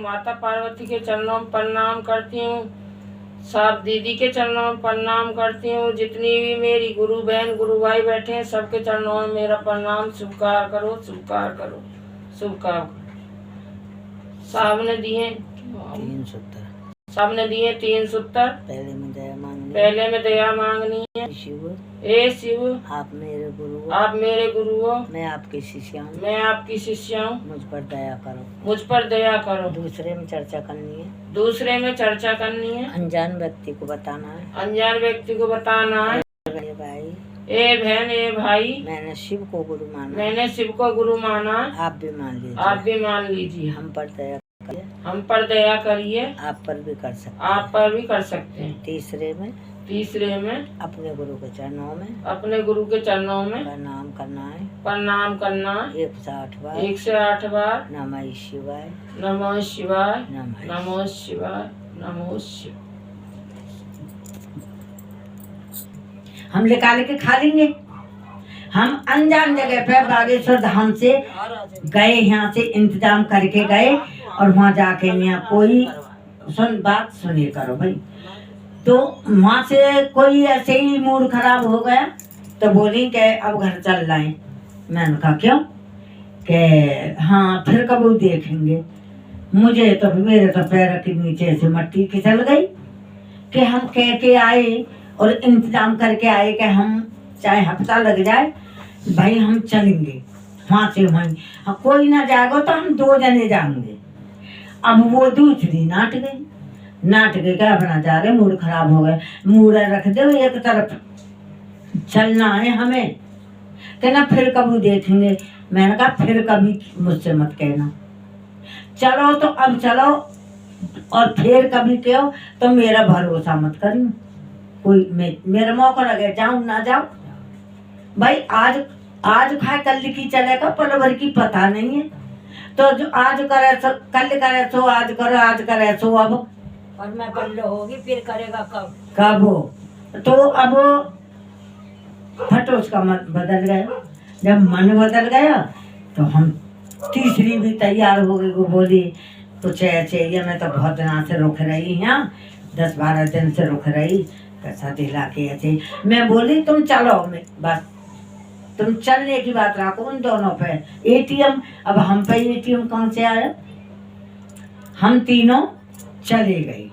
माता पार्वती के चरणों में प्रणाम करती हूँ, सब दीदी के चरणों में प्रणाम करती हूँ, जितनी भी मेरी गुरु बहन गुरु भाई बैठे हैं सबके चरणों में मेरा प्रणाम। स्वीकार करो, स्वीकार करो, स्वीकार करो। सामने दिए 3 सूत्र, सामने दिए 3 सूत्र। पहले में दया मांगनी, पहले में दया मांगनी है। शिव, हे शिव, आप मेरे गुरु हो, आप मेरे गुरु हो, मैं आपकी शिष्य हूँ, मैं आपकी शिष्य हूँ, मुझ पर दया करो, मुझ पर दया करो। दूसरे में चर्चा करनी है, दूसरे में चर्चा करनी है, अनजान व्यक्ति को बताना है, अनजान व्यक्ति को बताना है। मेरे भाई, ए बहन, ए भाई, मैंने शिव को गुरु माना, मैंने शिव को गुरु माना, आप भी मान लीजिए, आप भी मान लीजिए। हम पर दया करिए, हम पर दया करिए, आप पर भी कर सकते आप पर भी कर सकते हैं। तीसरे में अपने गुरु के चरणों में, अपने गुरु के चरणों में प्रणाम करना है, प्रणाम करना 108 बार, 108 बार। नमः शिवाय, नमः शिवाय, नमः नमः शिवाय, नमः शिवाय। हम निकाल के खा लेंगे। हम अनजान जगह पे बागेश्वर धाम से गए, यहाँ से इंतजाम करके गए और वहाँ जाके यहाँ कोई बात सुनिए करो भाई। तो वहाँ से कोई ऐसे ही मूड खराब हो गया तो बोली कि अब घर चल रहे हैं। मैंने कहा क्यों? कि हाँ फिर कब देखेंगे। मुझे तो मेरे तो पैर के नीचे से मट्टी खिसल गई कि हम कह के आए और इंतजाम करके आए कि हम चाहे हफ्ता लग जाए भाई हम चलेंगे वहाँ से वहीं। हाँ, कोई ना जाएगा तो हम 2 जने जाएंगे। अब वो दूसरी नाट गई क्या अपना जा रहे, मूड खराब हो गए। मूड रख दो एक तरफ, चलना है हमें। कहना फिर कभी देखेंगे। मैंने कहा फिर कभी मुझसे मत कहना, चलो तो अब चलो, और फिर कभी कहो तो मेरा भरोसा मत करियो। कोई मेरा मौका लगे जाऊं ना जाऊं भाई। आज खाए कल की चलेगा, पल भर की पता नहीं है। तो जो आज करे सो कल करे सो आज करो, आज करे सो अब, और मैं बंद होगी फिर करेगा कब हो। तो अब फटो उसका मन बदल गया। जब मन बदल गया तो हम तीसरी भी तैयार हो गई। वो बोली कुछ चाहिए, मैं तो बहुत दिनों से रुक रही यहाँ, 10-12 दिन से रुक रही, पैसा दिला के ऐसे। मैं बोली तुम चलो, मैं बस तुम चलने की बात रखो उन दोनों पे। एटीएम, अब हम पे एटीएम कौन से आया। हम तीनों चले गए।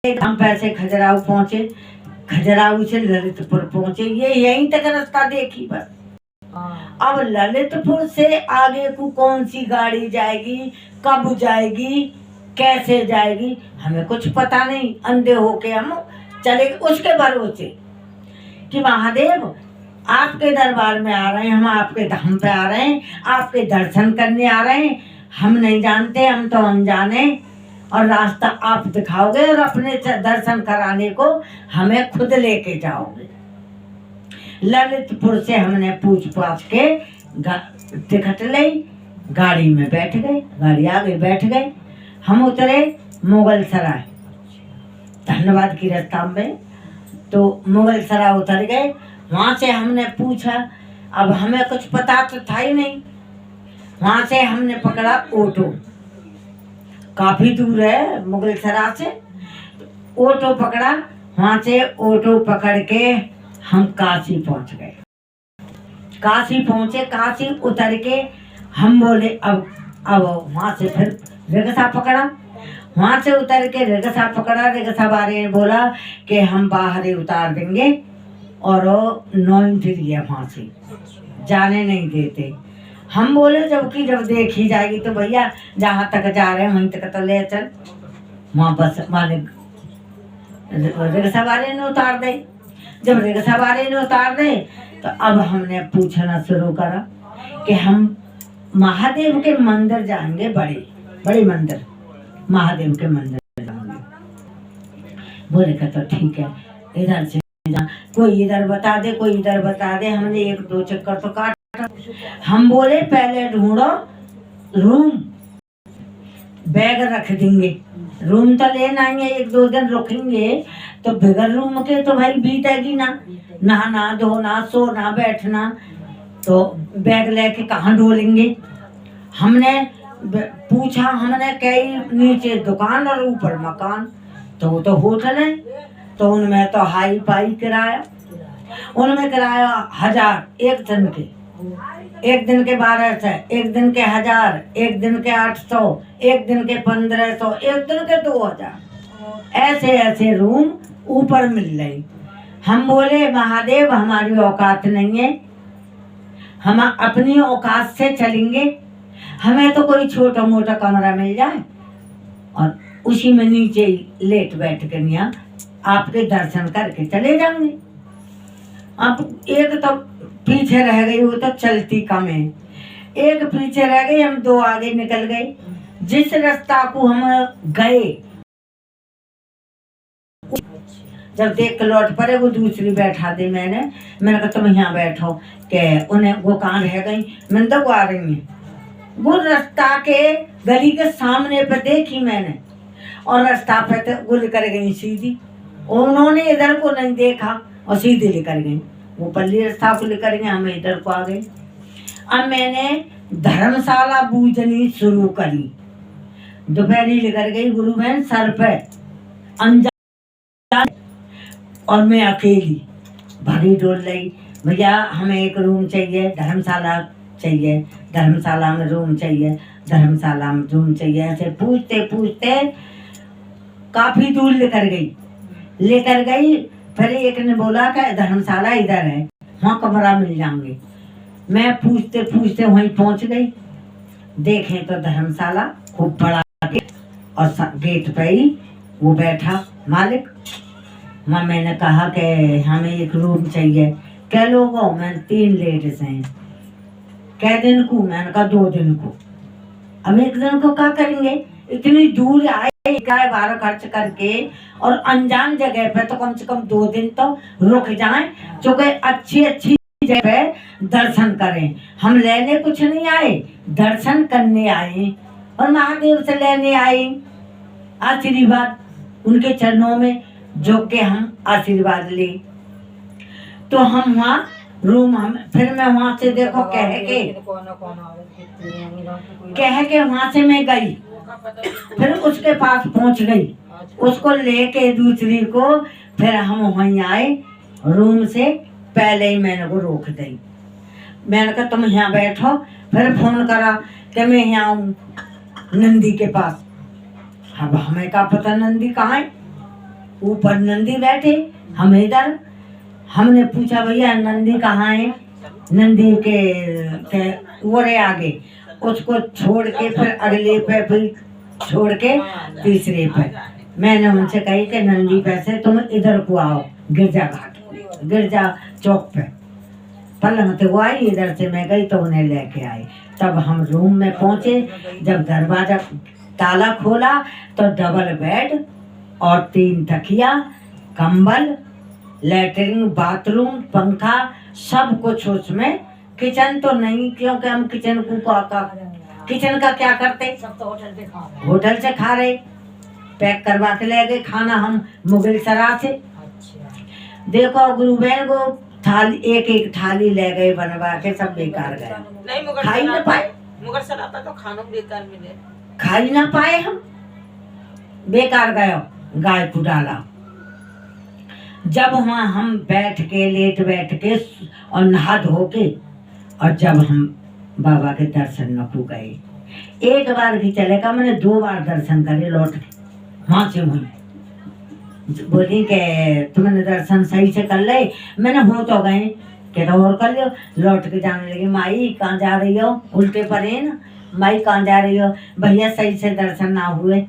हम पैसे खजुराहो पहुंचे, खजुराहो से ललितपुर पहुंचे। ये यहीं तक रास्ता देखी बस। अब ललितपुर से आगे को कौन सी गाड़ी जाएगी, कब जाएगी, कैसे जाएगी, हमें कुछ पता नहीं। अंधे होके हम चले उसके भरोसे कि महादेव आपके दरबार में आ रहे हैं, हम आपके धाम पे आ रहे हैं, आपके दर्शन करने आ रहे हैं। हम नहीं जानते, हम तो अनजाने, और रास्ता आप दिखाओगे और अपने दर्शन कराने को हमें खुद लेके जाओगे। ललितपुर से हमने पूछ पाछ के टिकट ली, गाड़ी में बैठ गए, गाड़ी आ गई, बैठ गए। हम उतरे मुगल सराय, धन्यवाद की रास्ता में। तो मुगल सराय उतर गए। वहाँ से हमने पूछा, अब हमें कुछ पता तो था ही नहीं। वहाँ से हमने पकड़ा ऑटो, काफी दूर है मुगल सराय से। ऑटो पकड़ा, वहाँ से ऑटो पकड़ के हम काशी पहुँच गए। काशी पहुँचे, काशी उतर के हम बोले अब वहाँ से फिर रिक्शा पकड़ा। वहाँ से उतर के रिक्शा पकड़ा। रिक्शा वाले ने बोला कि हम बाहर ही उतार देंगे और 9 इंट्री है, वहाँ से जाने नहीं देते। हम बोले जब देखी जाएगी तो भैया जहाँ तक जा रहे हैं वहीं तक तो ले चल। वहाँ बस वाले रिक्शा वाले ने उतार दे। जब रिक्शा वाले ने उतार दे तो अब हमने पूछना शुरू करा कि हम महादेव के मंदिर जाएंगे, बड़े मंदिर, महादेव के मंदिर जाएंगे। बोले का तो ठीक है, इधर से कोई इधर बता दे, कोई इधर बता दे। हमने 1-2 चक्कर तो काटा। हम बोले पहले ढूंढो रूम, बैग रख देंगे, रूम तो लेना ही है, 1-2 दिन रुकेंगे तो बगैर रूम के तो भाई बीतेगी ना, नहाना धोना सोना बैठना, तो बैग लेके कहाँ डोलेंगे। हमने पूछा हमने कई नीचे दुकान और ऊपर मकान, तो वो तो होटल है, तो उनमें तो हाई फाई किराया, उनमें किराया 1000 एक दिन के, एक दिन के 1200, एक दिन के 1000, एक दिन के 800, एक दिन के 1500, एक दिन के 2000, ऐसे ऐसे रूम ऊपर मिल रही। हम बोले महादेव हमारी औकात नहीं है, हम अपनी औकात से चलेंगे, हमें तो कोई छोटा मोटा कमरा मिल जाए और उसी में नीचे लेट बैठ कर यहाँ आपके दर्शन करके चले जाएंगे। अब एक तो पीछे रह गई, वो तो चलती कम है, एक पीछे रह गई, हम 2 आगे निकल गए। जिस रास्ता को हम गए जब देख के लौट पड़े, वो दूसरी बैठा दी मैंने कहा तुम यहाँ बैठो, के उन्हें वो कहाँ रह गई, मैंने तो वो आ रही है। वो रास्ता के गली के सामने पे देखी मैंने, और रास्ता पे तो वो लेकर गई सीधी, उन्होंने इधर को नहीं देखा और सीधे लेकर गई, वो पल्ली रास्ता को लेकर गए, हम इधर को आ गए। अब मैंने धर्मशाला बूझनी शुरू करी, दोपहरी लेकर गई गुरु बहन सर पे अनजान, और मैं अकेली भरी डोल रही, भैया हमें एक रूम चाहिए, धर्मशाला चाहिए, धर्मशाला में रूम चाहिए, धर्मशाला में रूम चाहिए, ऐसे पूछते पूछते काफी दूर लेकर गई। फिर एक ने बोला कि धर्मशाला इधर है, वहाँ कमरा मिल जाएंगे। मैं पूछते पूछते वहीं पहुँच गई, देखें तो धर्मशाला खूब बड़ा और गेट पे ही वो बैठा मालिक। मैंने कहा कि हमें एक रूम चाहिए, क्या लोग हो, मैं 3 लेडीज हैं, कै दिन को, मैंने कहा 2 दिन को। अब एक दिन को क्या करेंगे, इतनी दूर आए किराया भाड़ा खर्च करके, और अनजान जगह पे तो कम से कम 2 दिन तो रुक जाएं, जो कि अच्छी अच्छी जगह पे दर्शन करें। हम लेने कुछ नहीं आए, दर्शन करने आए और महादेव से लेने आए आशीर्वाद, उनके चरणों में झुक के हम आशीर्वाद ले। तो हम वहाँ रूम, हम फिर मैं वहाँ से देखो कह के वहाँ से मैं गई, फिर उसके पास पहुँच गई, उसको लेके दूसरी को, फिर हम वहीं आए। रूम से पहले ही मैंने को रोक दी, मैंने कहा तुम यहाँ बैठो। फिर फोन करा कि मैं यहाँ हूँ नंदी के पास। अब हमें क्या पता नंदी कहाँ है, ऊपर नंदी बैठे, हम इधर। हमने पूछा भैया नंदी कहाँ है, नंदी के ओरे आगे, उसको छोड़ के फिर अगले पे फिर छोड़ के तीसरे पे। मैंने उनसे कही कि नंदी पे से तुम इधर को आओ, गिरजा घाट, गिरजा चौक पे पलंग थे वो आई, इधर से मैं गई तो उन्हें लेके आई। तब हम रूम में पहुंचे, जब दरवाजा ताला खोला तो डबल बेड और 3 तकिया, कंबल, लेटरिन, बाथरूम, पंखा, सब कुछ उसमें। किचन तो नहीं, क्योंकि हम किचन किचन का क्या करते, सब तो होटल से खा रहे, पैक करवा के ले गए खाना हम मुगल सरा से। देखो गुरु बहन को थाली, एक थाली ले गए बनवा के, सब बेकार गए, खाई ना पाए, मुगल सरा पे तो खाना बेकार मिले, खाई ना पाए, हम बेकार गए, गाय को डाला। जब वहाँ हम बैठ के लेट बैठ के और नहा धो के, और जब हम बाबा के दर्शन न को गए, एक बार भी चलेगा, मैंने 2 बार दर्शन करे लौट के वहाँ से वहीं। बोली कि तुमने दर्शन सही से कर ले, मैंने हो तो गए, कहता और कर लियो। लौट के जाने लगी, माई कहाँ जा रही हो, उल्टे पड़े ना, माई कहाँ जा रही हो, भैया सही से दर्शन ना हुए,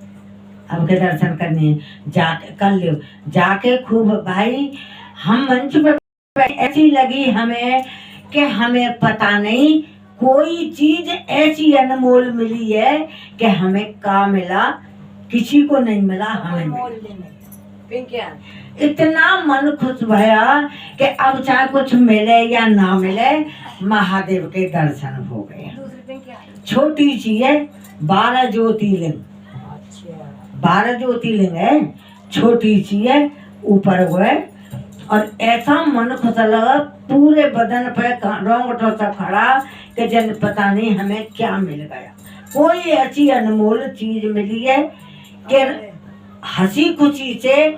अब के दर्शन करने हैं, जाके कर लियो। जाके खूब भाई हम मंच पे ऐसी लगी हमें कि हमें पता नहीं कोई चीज ऐसी अनमोल मिली है कि हमें का मिला, किसी को नहीं मिला, हमें मिला। इतना मन खुश भया कि अब चाहे कुछ मिले या ना मिले, महादेव के दर्शन हो गए। छोटी सी है, 12 ज्योतिर्लिंग, 12 ज्योतिर्लिंग है, छोटी सी है, ऊपर हुए। और ऐसा मन खुश लगा, पूरे बदन पे रोंगटों से खड़ा कि जन पता नहीं हमें क्या मिल गया। कोई ऐसी अनमोल चीज मिली है कि हंसी खुशी से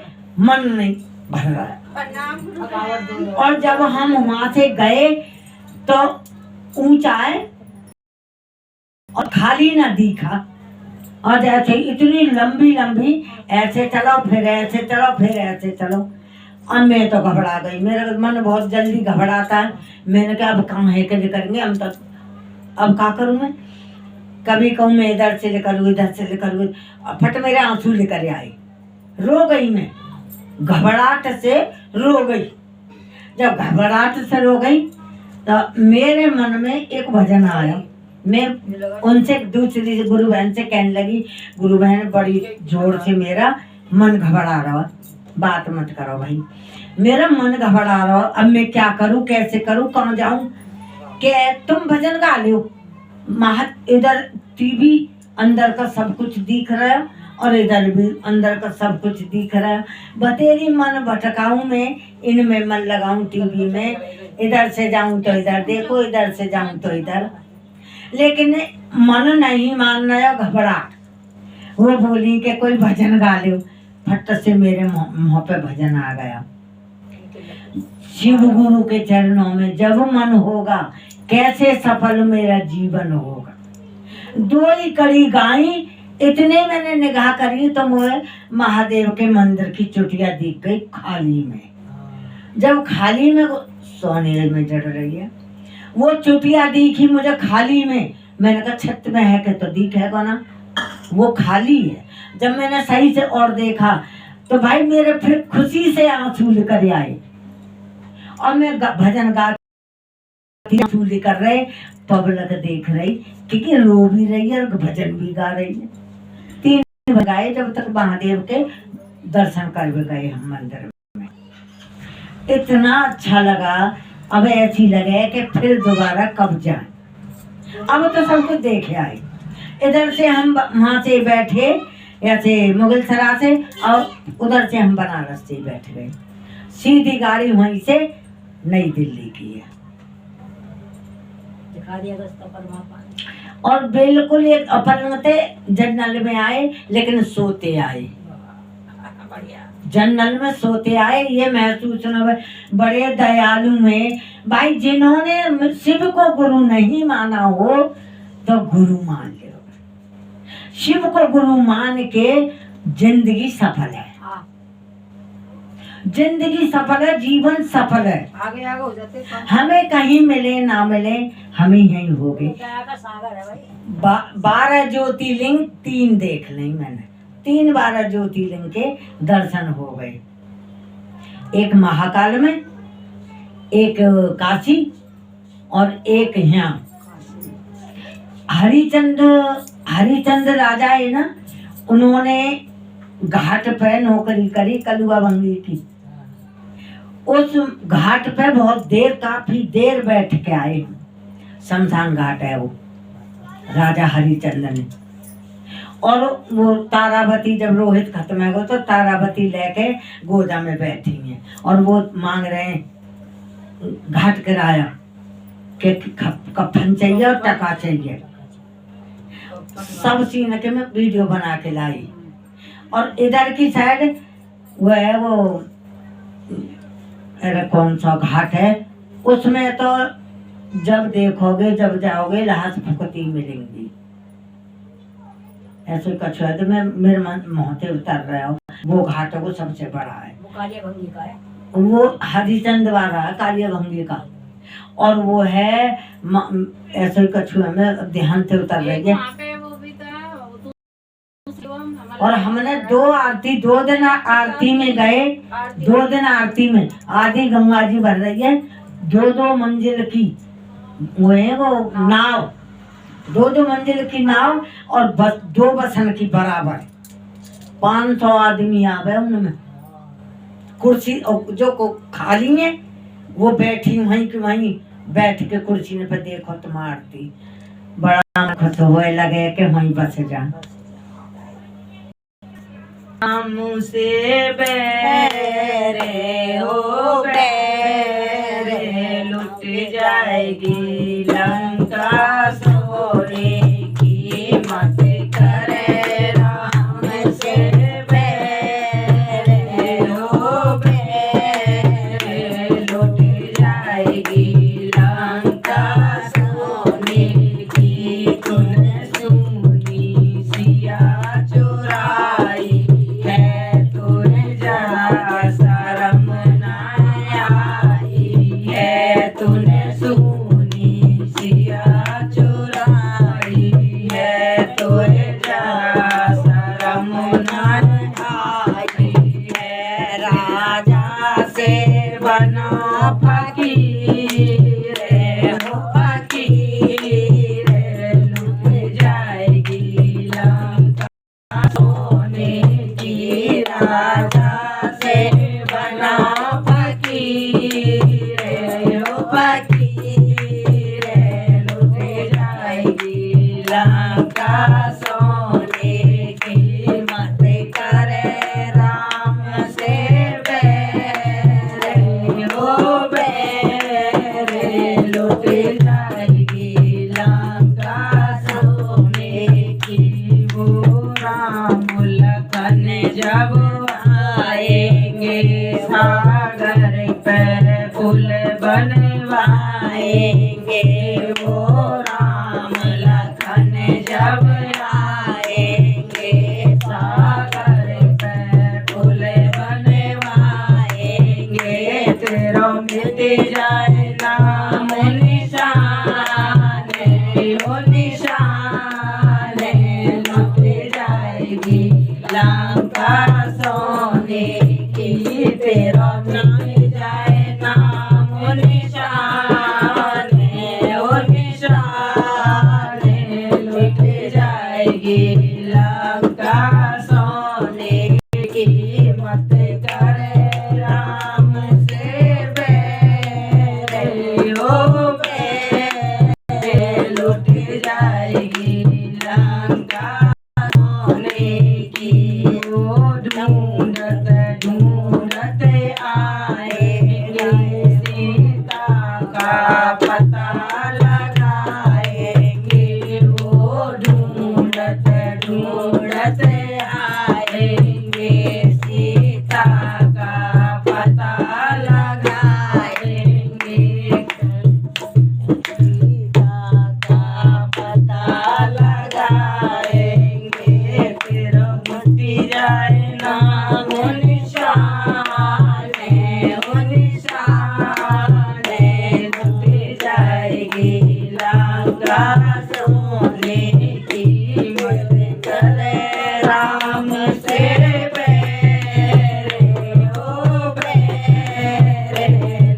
मन नहीं भर रहा है। और जब हम वहां से गए तो ऊंचा है और खाली ना दिखा, और जैसे इतनी लंबी लंबी, ऐसे चलो फिर ऐसे चलो फिर ऐसे चलो। अब मैं तो घबरा गई, मेरा मन बहुत जल्दी घबराता है। मैंने कहा अब कहाँ है के करेंगे हम, तो अब क्या करूँ मैं, कभी कहूँ मैं इधर से लेकर इधर से लेकर, फट मेरे आंसू लेकर आई, रो गई मैं, घबराहट से रो गई। जब घबराहट से रो गई तो मेरे मन में एक भजन आया। मैं उनसे दूसरी गुरु बहन से कहने लगी, गुरु बहन बड़ी जोर से मेरा मन घबरा रहा, बात मत करो भाई, मेरा मन घबरा रहा, अब मैं क्या करूं, कैसे करूं, कहाँ जाऊं। कि तुम भजन गा लो, इधर टीवी अंदर का सब कुछ दिख रहा है और इधर भी अंदर का सब कुछ दिख रहा है। बतेरी मन भटकाऊं मैं, इनमें मन लगाऊं टीवी में, इधर से जाऊं तो इधर देखो, इधर से जाऊं तो इधर, लेकिन मन नहीं मान रहा, घबराहट। वो बोली कि कोई भजन गा लो, फट से मेरे मुंह पे भजन आ गया, शिव गुरु के चरणों में जब मन होगा, कैसे सफल मेरा जीवन होगा। दो ही कड़ी गाई, इतने मैंने निगाह करी तो मुझे महादेव के मंदिर की चुटिया दिख गई खाली में। जब खाली में सोने में जड़ रही है वो चुटिया दिखी मुझे खाली में, मैंने कहा छत में है कि तो दिखेगा ना, वो खाली है। जब मैंने सही से और देखा तो भाई मेरे फिर खुशी से आंसू लेकर आए, और मैं भजन गा आंसू लेकर रहे, पब्लिक देख रही क्योंकि रो भी रही है और भजन भी गा रही है। 3 गाए जब तक महादेव के दर्शन कर गए हम मंदिर में। इतना अच्छा लगा, अब ऐसी लगे कि फिर दोबारा कब जाए। अब तो सब कुछ देखे आए। इधर से हम वहां से बैठे ऐसे मुगल सराय से, और उधर से हम बनारस से बैठ गए, सीधी गाड़ी वहीं से नई दिल्ली की है। दिखा दिया रास्ता परमात्मा। और बिल्कुल एक अपन जनरल में आए, लेकिन सोते आए, जनरल में सोते आए। ये महसूस न, बड़े दयालु में भाई, जिन्होंने शिव को गुरु नहीं माना हो तो गुरु मान लो, शिव को गुरु मान के जिंदगी सफल है, जिंदगी सफल है, जीवन सफल है। आगे आगे हो जाते, हमें कहीं मिले ना मिले, हमें यही हो गए। 12 ज्योतिर्लिंग 3 देख लें मैंने, 3 12 ज्योतिर्लिंग के दर्शन हो गए। एक महाकाल में, एक काशी, और एक यहाँ हरिचंद्र राजा है ना, उन्होंने घाट पे नौकरी करी कलुआ बंगी की। उस घाट पे बहुत देर, काफी देर बैठ के आए। शमशान घाट है वो, राजा हरिचंद्र ने। और वो तारावती, जब रोहित खत्म है तो तारावती लेके गोदा में बैठी हैं, और वो मांग रहे हैं घाट किराया के कफन चाहिए और टका चाहिए। सब सीन के मैं वीडियो बना के लाई। और इधर की साइड वो है, वो अरे कौन सा घाट है, उसमें तो जब देखोगे, जब जाओगे, लाश फुकती मिलेंगी। ऐसे कछुआ तो मैं मेरे मन मोहते उतर रहा हूँ। वो घाट वो सबसे बड़ा है, वो कालिया भंगी का है, वो हरिचंद वाला कालिया भंगी का। और वो है ऐसे कछुआ में ध्यान से उतर रही है। और हमने 2 आरती, 2 दिन आरती में गए, 2 दिन आरती में आधी गंगा जी भर रही है। 2-2 मंजिल की वो है, वो नाव, 2-2 मंजिल की नाव, और 2 बसन की बराबर 500 आदमी आ गए। उनमें कुर्सी जो को खाली है वो बैठी वहीं की वहीं बैठ के कुर्सी पे देखो तुम आरती, बड़ा खुश हुए लगे कि वहीं बस जा। मुझसे बेरे हो बेरे, लुट जाएगी लंका सोने की जब आएंगे सागर पे पुल बनवाएंगे वो राम लखन जब आएंगे सागर पे पुल बनवाएंगे तेरा मिट जाए नाम निशान ओ निशान लुट जाएगी लंका सोने की तेरा मिट जाए नाम निशान ओ निशान लुट जाएगी लंका सोने की मत करे राम से बैर ओ बैर लुट जाएगी लंका सोने की वो ढूंढत ढूंढत आएंगे सीता का पता लगाएंगे वो ढूंढत ढूंढत आएंगे सीता का पता लगाएंगे सीता का पता लगाएंगे फिर मुट्ठी जाए नाम निशान ओ निशान लुट जाएगी लंका सोने की मत करे राम से बैर ओ बैर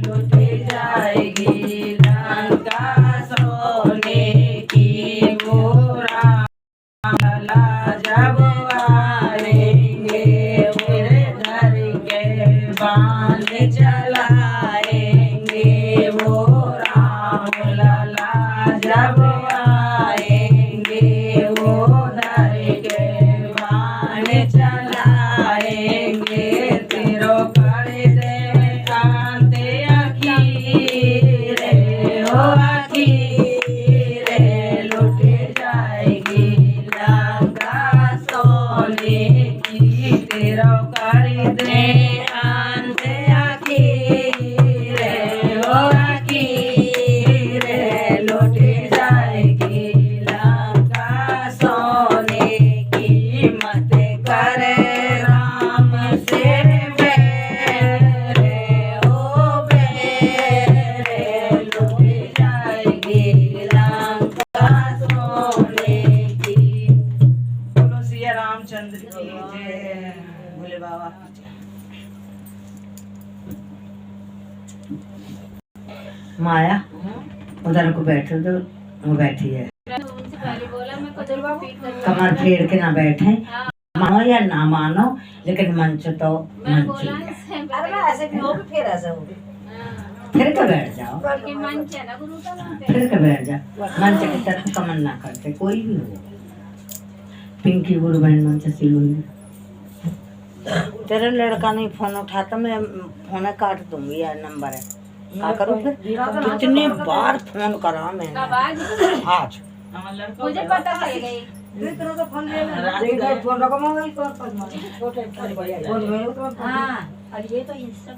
लुट जाएगी लंका सोने की वो राम लला जब आएंगे फिर धर के बाण चलाएंगे वो राम लला जब आएंगे वो धर के बाण चलाएंगे तेरो कर दे कांते अखीरे ओ अखीरे लुट जाएगी लंका सोने की तेरो कर दे अंते अखीरे ओ अखीरे लुट जाएगी लंका सोने की मत करे राम से बैर ओ बैर लुट जाएगी लंका सोने की। बोलो सिया रामचंद्र की जय भोले बाबा की जय। माया उधर को बैठे तो वो बैठी है कमर फेर के ना बैठे मानो या ना मानो लेकिन मंच तो मंच ही है। फिर के बैठ जाओ फिर के बैठ जाओ मंच की तरफ कमन ना करते कोई भी हो पिंकी गुरु बहन मंच से लूंगी तेरा लड़का नहीं फोन उठाता मैं फोन काट दूंगी यार नंबर है क्या करूँ फिर कितने बार फोन करा मैंने आज मुझे पता चल गई फोन रखो हाँ और ये तो इंस्टा